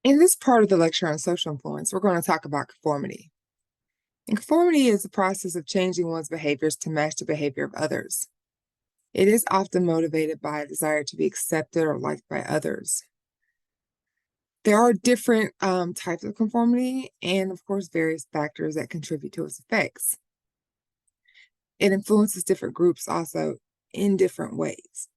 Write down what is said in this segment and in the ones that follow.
In this part of the lecture on social influence, we're going to talk about conformity. And conformity is the process of changing one's behaviors to match the behavior of others. It is often motivated by a desire to be accepted or liked by others. There are different types of conformity and, of course, various factors that contribute to its effects. It influences different groups also in different ways.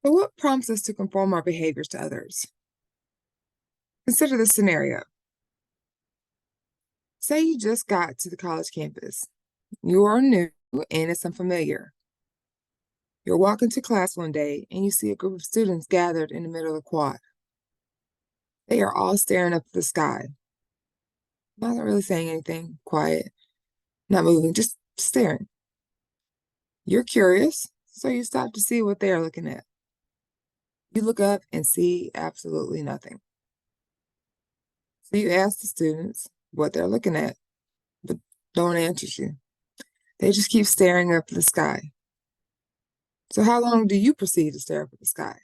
But what prompts us to conform our behaviors to others? Consider this scenario. Say you just got to the college campus. You are new and it's unfamiliar. You're walking to class one day and you see a group of students gathered in the middle of the quad. They are all staring up at the sky, not really saying anything, quiet, not moving, just staring. You're curious, so you stop to see what they are looking at. You look up and see absolutely nothing. So you ask the students what they're looking at, but no one answers you. They just keep staring up at the sky. So how long do you proceed to stare up at the sky?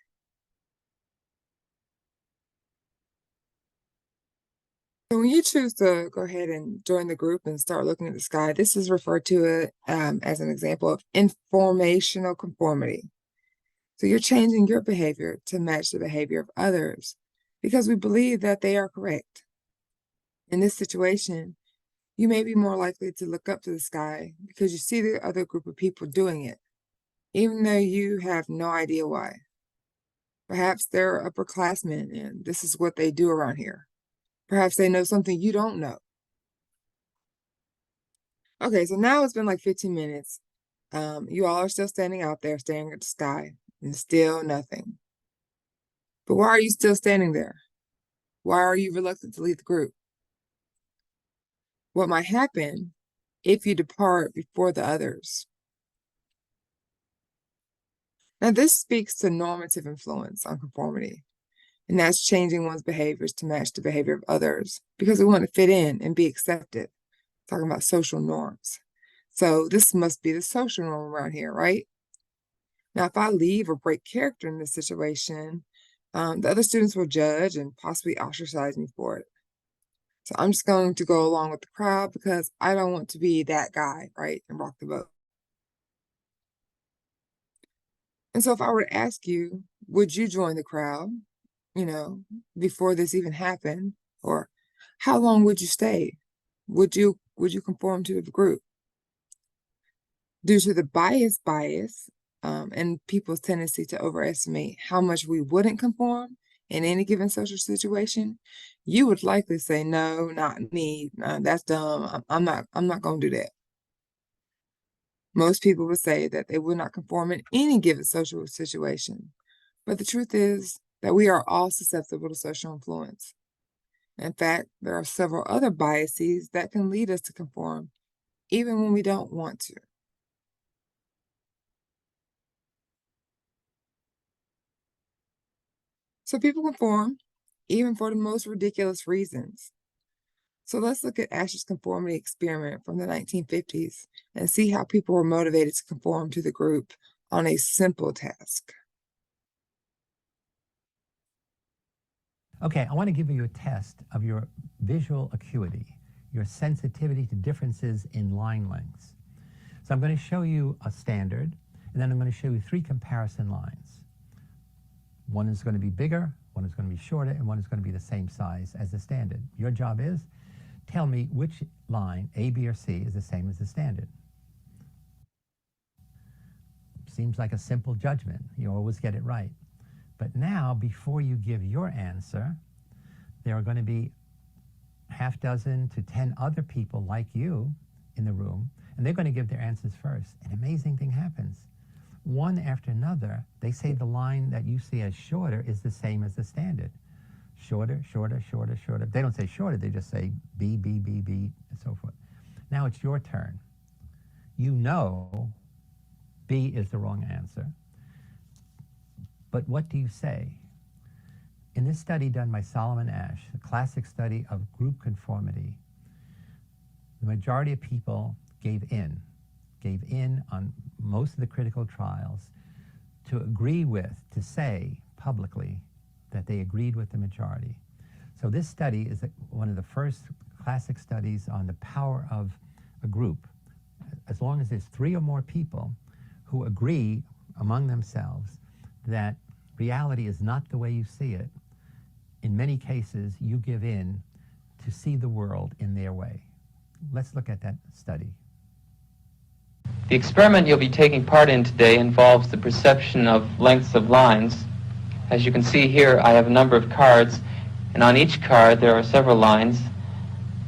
So when you choose to go ahead and join the group and start looking at the sky, this is referred to as an example of informational conformity. So you're changing your behavior to match the behavior of others because we believe that they are correct. In this situation, you may be more likely to look up to the sky because you see the other group of people doing it, even though you have no idea why. Perhaps they're upperclassmen and this is what they do around here. Perhaps they know something you don't know. Okay, so now it's been like 15 minutes. You all are still standing out there staring at the sky and still nothing. But why are you still standing there? Why are you reluctant to leave the group? What might happen if you depart before the others? Now, this speaks to normative influence on conformity, and that's changing one's behaviors to match the behavior of others because we want to fit in and be accepted. Talking about social norms. So this must be the social norm around here, right? Now, if I leave or break character in this situation, the other students will judge and possibly ostracize me for it. So I'm just going to go along with the crowd because I don't want to be that guy, right? And rock the boat. And so if I were to ask you, would you join the crowd, you know, before this even happened? Or how long would you stay? Would you conform to the group? Due to the bias, and people's tendency to overestimate how much we wouldn't conform in any given social situation, you would likely say, no, not me. That's dumb. I'm not going to do that. Most people would say that they would not conform in any given social situation. But the truth is that we are all susceptible to social influence. In fact, there are several other biases that can lead us to conform, even when we don't want to. So people conform, even for the most ridiculous reasons. So let's look at Asher's conformity experiment from the 1950s and see how people were motivated to conform to the group on a simple task. Okay, I want to give you a test of your visual acuity, your sensitivity to differences in line lengths. So I'm going to show you a standard, and then I'm going to show you three comparison lines. One is going to be bigger, one is going to be shorter, and one is going to be the same size as the standard. Your job is, tell me which line, A, B, or C, is the same as the standard. Seems like a simple judgment. You always get it right. But now, before you give your answer, there are going to be half dozen to 10 other people like you in the room, and they're going to give their answers first. An amazing thing happens. One after another, they say the line that you see as shorter is the same as the standard. Shorter, shorter, shorter, shorter. They don't say shorter, they just say B, B, B, B, and so forth. Now it's your turn. You know B is the wrong answer. But what do you say? In this study done by Solomon Asch, a classic study of group conformity, the majority of people gave in. gave in on most of the critical trials to agree with, to say publicly that they agreed with the majority. So this study is one of the first classic studies on the power of a group. As long as there's 3 or more people who agree among themselves that reality is not the way you see it, in many cases you give in to see the world in their way. Let's look at that study. The experiment you'll be taking part in today involves the perception of lengths of lines. As you can see here, I have a number of cards, and on each card there are several lines.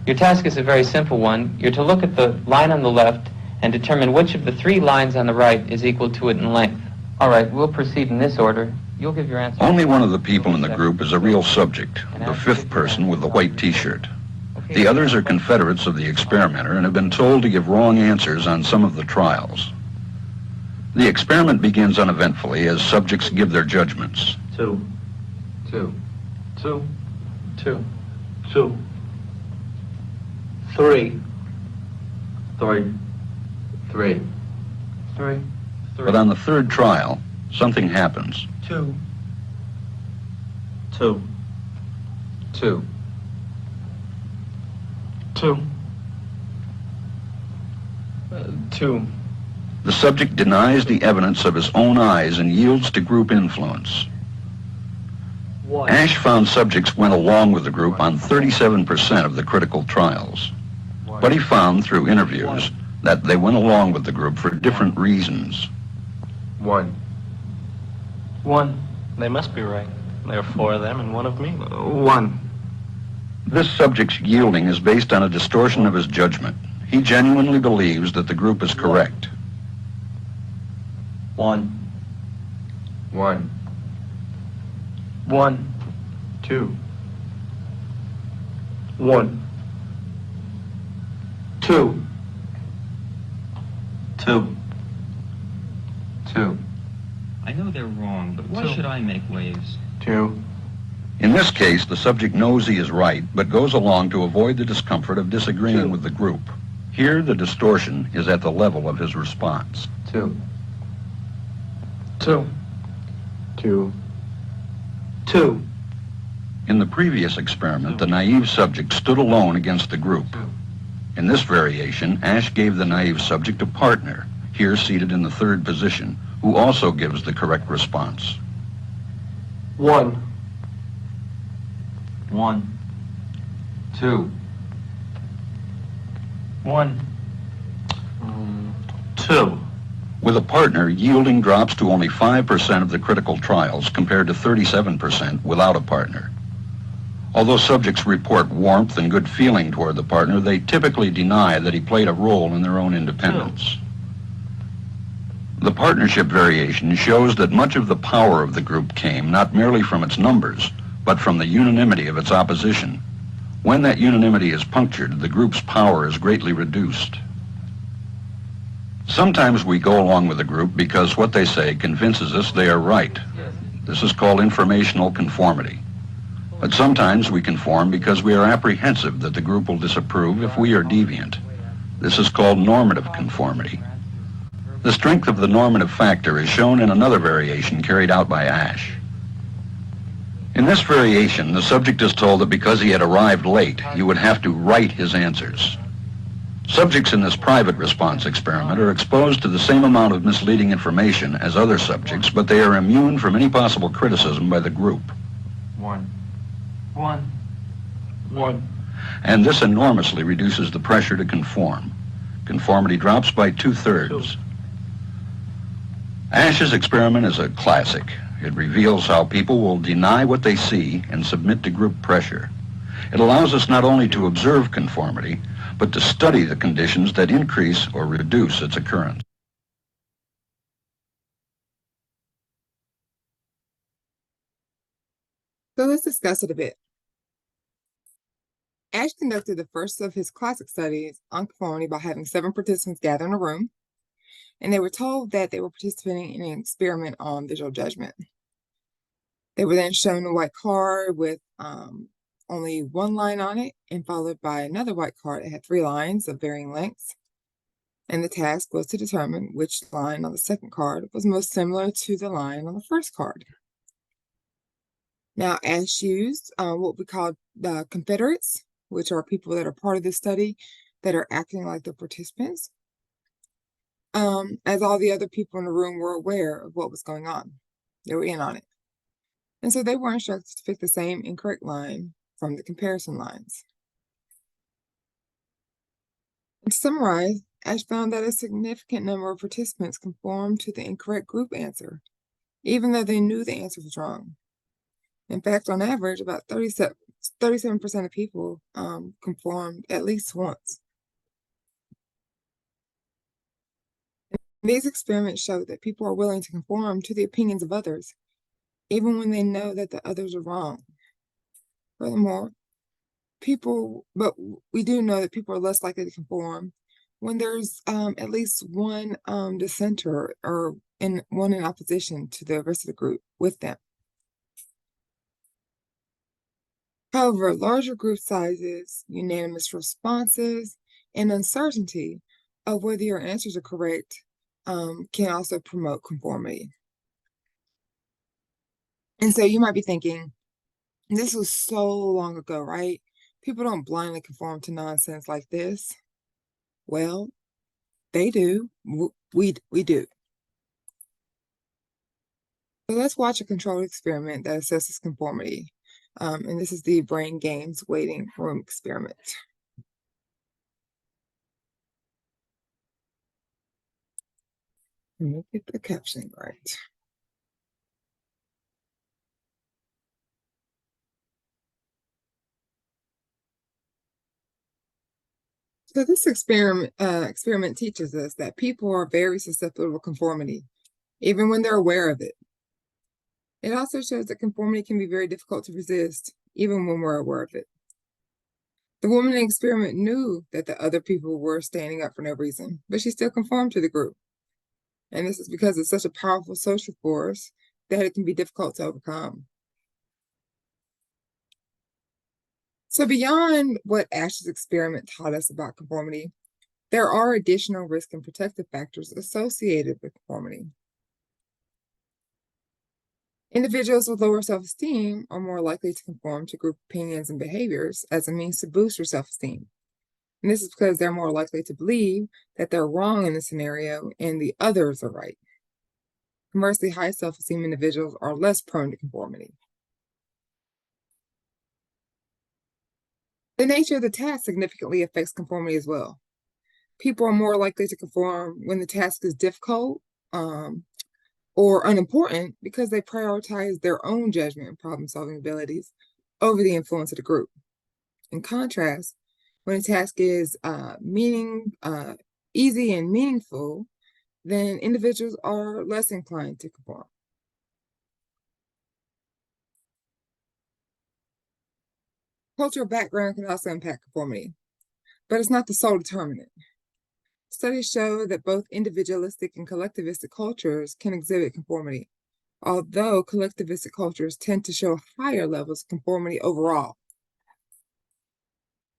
Your task is a very simple one. You're to look at the line on the left and determine which of the 3 lines on the right is equal to it in length. All right, we'll proceed in this order. You'll give your answer. Only one of the people in the group is a real subject, the 5th person with the white t-shirt. The others are confederates of the experimenter and have been told to give wrong answers on some of the trials. The experiment begins uneventfully as subjects give their judgments. 2, 2, 2, 2, 2, 3, 3, 3, 3, But on the 3rd trial, something happens. 2, 2, 2, 2, 2. The subject denies the evidence of his own eyes and yields to group influence. 1, Ash found subjects went along with the group on 37% of the critical trials. But he found through interviews that they went along with the group for different reasons. 1. 1, They must be right. There are 4 of them and 1 of me. 1. This subject's yielding is based on a distortion of his judgment. He genuinely believes that the group is correct. 1, 1, 1, 2, 1, 2, 2, 2, I know they're wrong, but why should I make waves? 2, In this case, the subject knows he is right, but goes along to avoid the discomfort of disagreeing with the group. Here, the distortion is at the level of his response. 2, 2, 2, 2, In the previous experiment, the naive subject stood alone against the group. In this variation, Ash gave the naive subject a partner, here seated in the 3rd position, who also gives the correct response. 1, 1, 2, 1, 2, With a partner, yielding drops to only 5% of the critical trials compared to 37% without a partner. Although subjects report warmth and good feeling toward the partner, they typically deny that he played a role in their own independence. The partnership variation shows that much of the power of the group came not merely from its numbers, but from the unanimity of its opposition. When that unanimity is punctured, the group's power is greatly reduced. Sometimes we go along with the group because what they say convinces us they are right. This is called informational conformity. But sometimes we conform because we are apprehensive that the group will disapprove if we are deviant. This is called normative conformity. The strength of the normative factor is shown in another variation carried out by Ash. In this variation, the subject is told that because he had arrived late, he would have to write his answers. Subjects in this private response experiment are exposed to the same amount of misleading information as other subjects, but they are immune from any possible criticism by the group. 1, 1, 1, And this enormously reduces the pressure to conform. Conformity drops by 2/3. Ash's experiment is a classic. It reveals how people will deny what they see and submit to group pressure. It allows us not only to observe conformity, but to study the conditions that increase or reduce its occurrence. So let's discuss it a bit. Ash conducted the first of his classic studies on conformity by having 7 participants gather in a room, and they were told that they were participating in an experiment on visual judgment. They were then shown a white card with only 1 line on it, and followed by another white card that had 3 lines of varying lengths. And the task was to determine which line on the second card was most similar to the line on the first card. Now, Ash used what we call confederates, which are people that are part of this study that are acting like the participants, as all the other people in the room were aware of what was going on. They were in on it. And so they were instructed to pick the same incorrect line from the comparison lines. And to summarize, Ash found that a significant number of participants conformed to the incorrect group answer, even though they knew the answer was wrong. In fact, on average, about 37% of people conformed at least once. These experiments show that people are willing to conform to the opinions of others, even when they know that the others are wrong. Furthermore, we do know that people are less likely to conform when there's at least one dissenter or one in opposition to the rest of the group with them. However, larger group sizes, unanimous responses, and uncertainty of whether your answers are correct can also promote conformity. And so you might be thinking, this was so long ago, right? People don't blindly conform to nonsense like this. Well, they do. We do. So let's watch a controlled experiment that assesses conformity. And this is the Brain Games Waiting Room experiment. Let me get the captioning right. So this experiment teaches us that people are very susceptible to conformity, even when they're aware of it. It also shows that conformity can be very difficult to resist, even when we're aware of it. The woman in the experiment knew that the other people were standing up for no reason, but she still conformed to the group. And this is because it's such a powerful social force that it can be difficult to overcome. So beyond what Ash's experiment taught us about conformity, there are additional risk and protective factors associated with conformity. Individuals with lower self-esteem are more likely to conform to group opinions and behaviors as a means to boost their self-esteem. And this is because they're more likely to believe that they're wrong in the scenario and the others are right. Conversely, high self-esteem individuals are less prone to conformity. The nature of the task significantly affects conformity as well. People are more likely to conform when the task is difficult or unimportant because they prioritize their own judgment and problem-solving abilities over the influence of the group. In contrast, when a task is easy and meaningful, then individuals are less inclined to conform. Cultural background can also impact conformity, but it's not the sole determinant. Studies show that both individualistic and collectivistic cultures can exhibit conformity, although collectivistic cultures tend to show higher levels of conformity overall.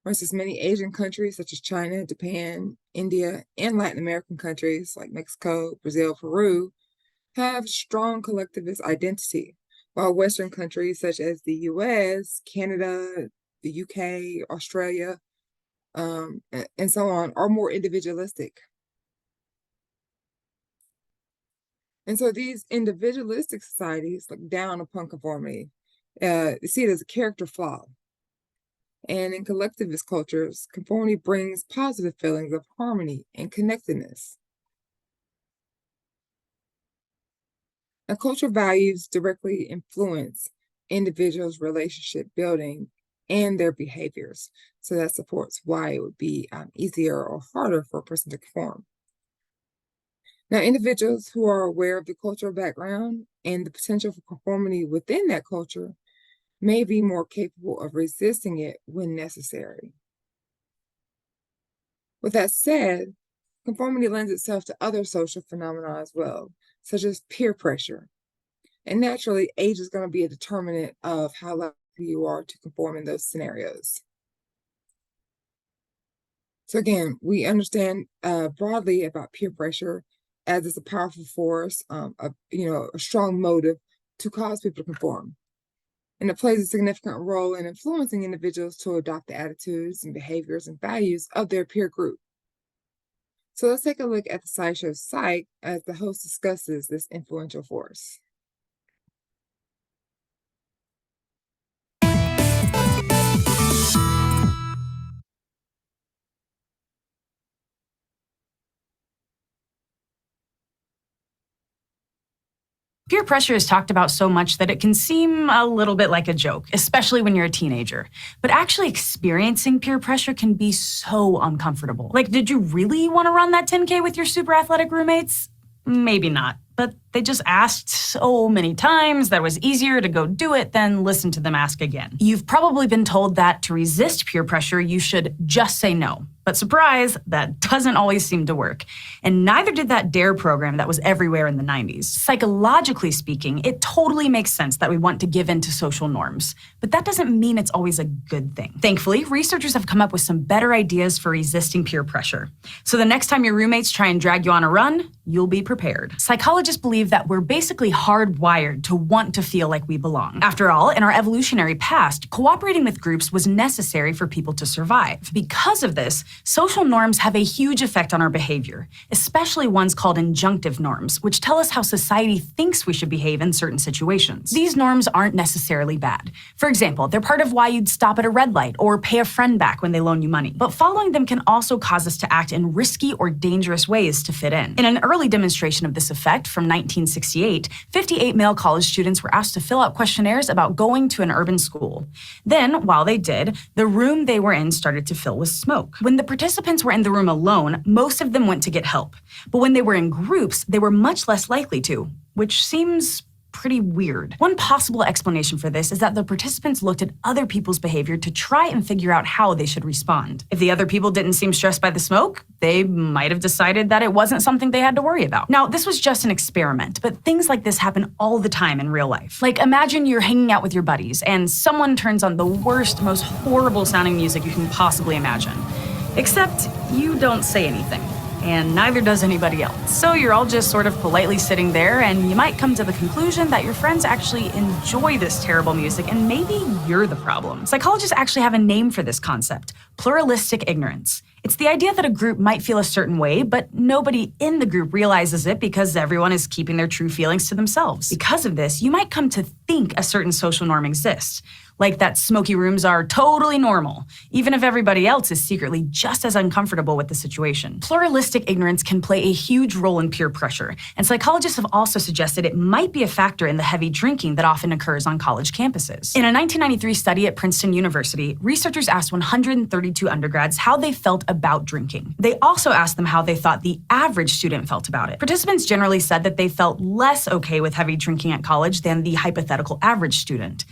For instance, many Asian countries such as China, Japan, India, and Latin American countries like Mexico, Brazil, Peru have strong collectivist identity, while Western countries such as the US, Canada, the UK, Australia, and so on are more individualistic. And so these individualistic societies look down upon conformity. They see it as a character flaw. And in collectivist cultures, conformity brings positive feelings of harmony and connectedness. Now, cultural values directly influence individuals' relationship building and their behaviors. So that supports why it would be easier or harder for a person to conform. Now, individuals who are aware of the cultural background and the potential for conformity within that culture may be more capable of resisting it when necessary. With that said, conformity lends itself to other social phenomena as well, such as peer pressure. And naturally, age is going to be a determinant of how likely you are to conform in those scenarios. So again, we understand broadly about peer pressure as it's a powerful force, a strong motive to cause people to conform. And it plays a significant role in influencing individuals to adopt the attitudes and behaviors and values of their peer group. So let's take a look at the SciShow Psych as the host discusses this influential force. Peer pressure is talked about so much that it can seem a little bit like a joke, especially when you're a teenager. But actually experiencing peer pressure can be so uncomfortable. Like, did you really want to run that 10K with your super athletic roommates? Maybe not, but they just asked so many times that it was easier to go do it than listen to them ask again. You've probably been told that to resist peer pressure, you should just say no. But surprise, that doesn't always seem to work. And neither did that DARE program that was everywhere in the 90s. Psychologically speaking, it totally makes sense that we want to give in to social norms. But that doesn't mean it's always a good thing. Thankfully, researchers have come up with some better ideas for resisting peer pressure. So the next time your roommates try and drag you on a run, you'll be prepared. Psychologists believe that we're basically hardwired to want to feel like we belong. After all, in our evolutionary past, cooperating with groups was necessary for people to survive. Because of this, social norms have a huge effect on our behavior, especially ones called injunctive norms, which tell us how society thinks we should behave in certain situations. These norms aren't necessarily bad. For example, they're part of why you'd stop at a red light or pay a friend back when they loan you money. But following them can also cause us to act in risky or dangerous ways to fit in. In an early demonstration of this effect from 1968, 58 male college students were asked to fill out questionnaires about going to an urban school. Then, while they did, the room they were in started to fill with smoke. When the participants were in the room alone, most of them went to get help. But when they were in groups, they were much less likely to, which seems pretty weird. One possible explanation for this is that the participants looked at other people's behavior to try and figure out how they should respond. If the other people didn't seem stressed by the smoke, they might have decided that it wasn't something they had to worry about. Now, this was just an experiment, but things like this happen all the time in real life. Like, imagine you're hanging out with your buddies and someone turns on the worst, most horrible sounding music you can possibly imagine. Except you don't say anything, and neither does anybody else. So you're all just sort of politely sitting there, and you might come to the conclusion that your friends actually enjoy this terrible music, and maybe you're the problem. Psychologists actually have a name for this concept: pluralistic ignorance. It's the idea that a group might feel a certain way, but nobody in the group realizes it because everyone is keeping their true feelings to themselves. Because of this, you might come to think a certain social norm exists, like that smoky rooms are totally normal, even if everybody else is secretly just as uncomfortable with the situation. Pluralistic ignorance can play a huge role in peer pressure, and psychologists have also suggested it might be a factor in the heavy drinking that often occurs on college campuses. In a 1993 study at Princeton University, researchers asked 132 undergrads how they felt about drinking. They also asked them how they thought the average student felt about it. Participants generally said that they felt less okay with heavy drinking at college than the hypothetical average student.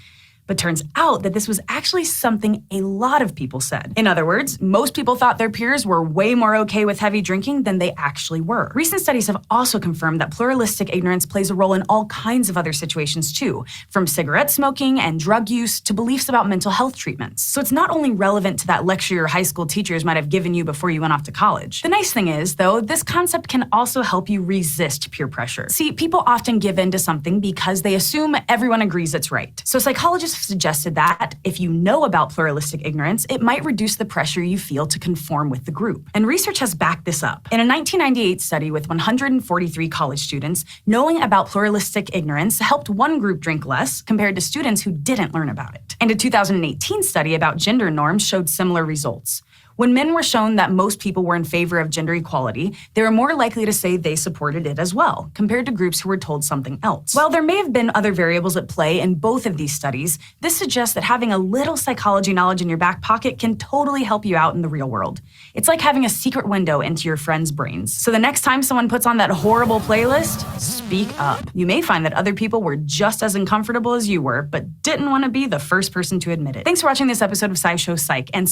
But turns out that this was actually something a lot of people said. In other words, most people thought their peers were way more okay with heavy drinking than they actually were. Recent studies have also confirmed that pluralistic ignorance plays a role in all kinds of other situations too, from cigarette smoking and drug use to beliefs about mental health treatments. So it's not only relevant to that lecture your high school teachers might have given you before you went off to college. The nice thing is, though, this concept can also help you resist peer pressure. See, people often give in to something because they assume everyone agrees it's right. So psychologists suggested that if you know about pluralistic ignorance, it might reduce the pressure you feel to conform with the group. And research has backed this up. In a 1998 study with 143 college students, knowing about pluralistic ignorance helped one group drink less compared to students who didn't learn about it. And a 2018 study about gender norms showed similar results. When men were shown that most people were in favor of gender equality, they were more likely to say they supported it as well, compared to groups who were told something else. While there may have been other variables at play in both of these studies, this suggests that having a little psychology knowledge in your back pocket can totally help you out in the real world. It's like having a secret window into your friends' brains. So the next time someone puts on that horrible playlist, speak up. You may find that other people were just as uncomfortable as you were, but didn't want to be the first person to admit it. Thanks for watching this episode of SciShow Psych, and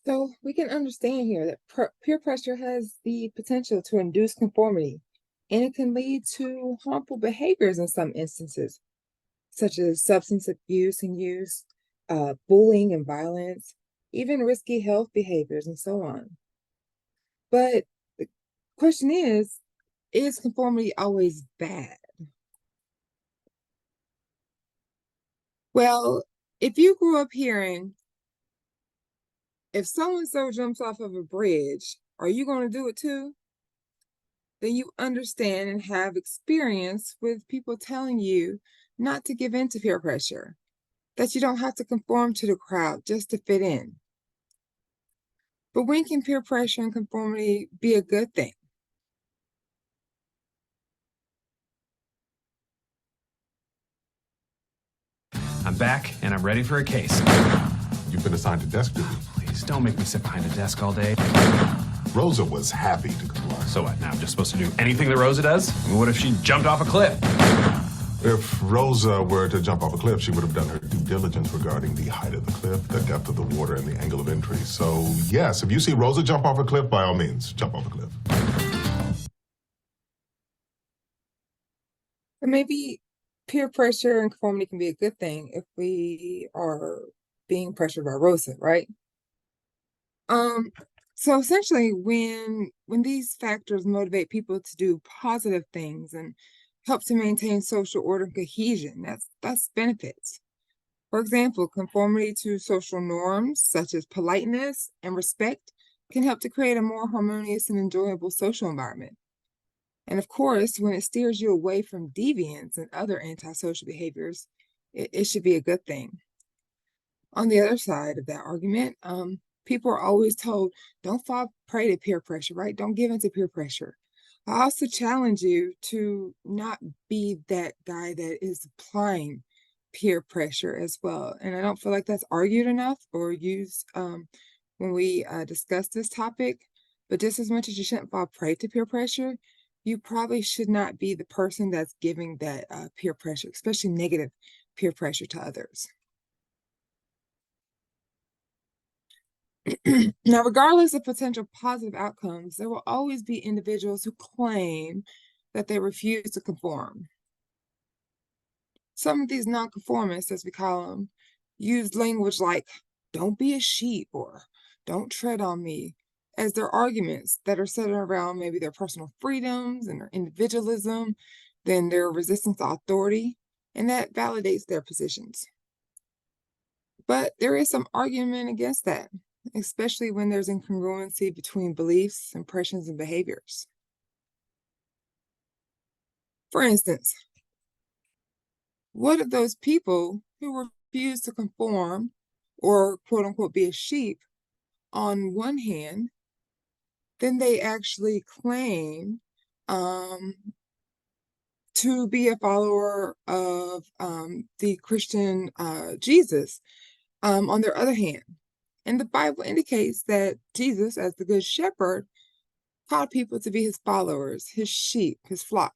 So we can understand here that peer pressure has the potential to induce conformity, and it can lead to harmful behaviors in some instances, such as substance abuse and use, bullying and violence, even risky health behaviors, and so on. But the question is conformity always bad? Well, if you grew up hearing, if so-and-so jumps off of a bridge, are you going to do it too? Then you understand and have experience with people telling you not to give in to peer pressure, that you don't have to conform to the crowd just to fit in. But when can peer pressure and conformity be a good thing? I'm back, and I'm ready for a case. You've been assigned a desk duty. Please don't make me sit behind a desk all day. Rosa was happy to comply. So what, now I'm just supposed to do anything that Rosa does? I mean, what if she jumped off a cliff? If Rosa were to jump off a cliff, she would have done her due diligence regarding the height of the cliff, the depth of the water, and the angle of entry. So, yes, if you see Rosa jump off a cliff, by all means, jump off a cliff. But maybe peer pressure and conformity can be a good thing if we are being pressured by Rosa, right? So essentially when these factors motivate people to do positive things and help to maintain social order and cohesion, that's benefits. For example, conformity to social norms such as politeness and respect can help to create a more harmonious and enjoyable social environment. And of course, when it steers you away from deviance and other antisocial behaviors, it should be a good thing. On the other side of that argument, people are always told, don't fall prey to peer pressure, right? Don't give in to peer pressure. I also challenge you to not be that guy that is applying peer pressure as well. And I don't feel like that's argued enough or used when we discuss this topic. But just as much as you shouldn't fall prey to peer pressure, you probably should not be the person that's giving that peer pressure, especially negative peer pressure to others. Now, regardless of potential positive outcomes, there will always be individuals who claim that they refuse to conform. Some of these nonconformists, as we call them, use language like, don't be a sheep or don't tread on me, as their arguments that are centered around maybe their personal freedoms and their individualism, then their resistance to authority, and that validates their positions. But there is some argument against that, especially when there's incongruency between beliefs, impressions, and behaviors. For instance, what if those people who refuse to conform or quote unquote be a sheep on one hand, then they actually claim to be a follower of the Christian Jesus on their other hand. And the Bible indicates that Jesus, as the Good Shepherd, called people to be his followers, his sheep, his flock.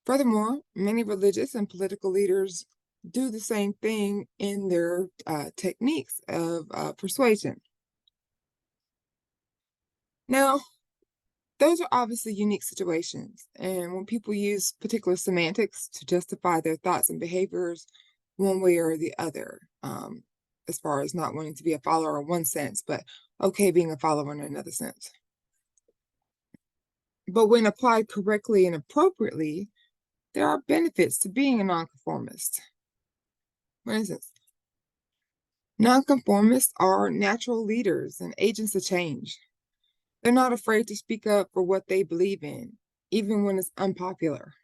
Furthermore, many religious and political leaders do the same thing in their techniques of persuasion. Now, those are obviously unique situations, and when people use particular semantics to justify their thoughts and behaviors one way or the other, as far as not wanting to be a follower in one sense, but okay being a follower in another sense. But when applied correctly and appropriately, there are benefits to being a nonconformist. For instance, nonconformists are natural leaders and agents of change. They're not afraid to speak up for what they believe in, even when it's unpopular.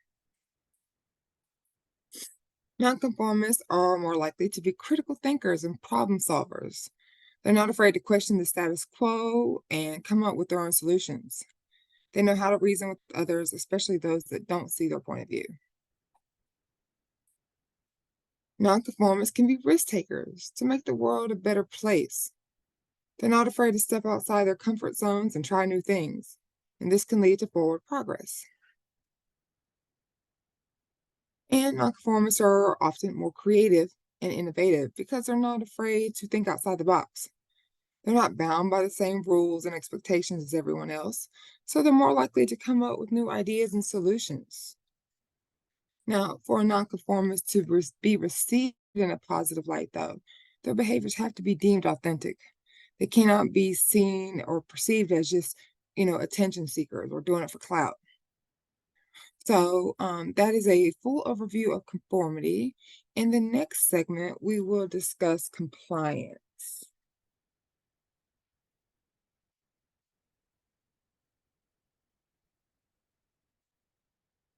Nonconformists are more likely to be critical thinkers and problem solvers. They're not afraid to question the status quo and come up with their own solutions. They know how to reason with others, especially those that don't see their point of view. Nonconformists can be risk takers to make the world a better place. They're not afraid to step outside their comfort zones and try new things, and this can lead to forward progress. And nonconformists are often more creative and innovative because they're not afraid to think outside the box. They're not bound by the same rules and expectations as everyone else, so they're more likely to come up with new ideas and solutions. Now, for a nonconformist to be received in a positive light, though, their behaviors have to be deemed authentic. They cannot be seen or perceived as just, attention seekers or doing it for clout. So that is a full overview of conformity. In the next segment, we will discuss compliance.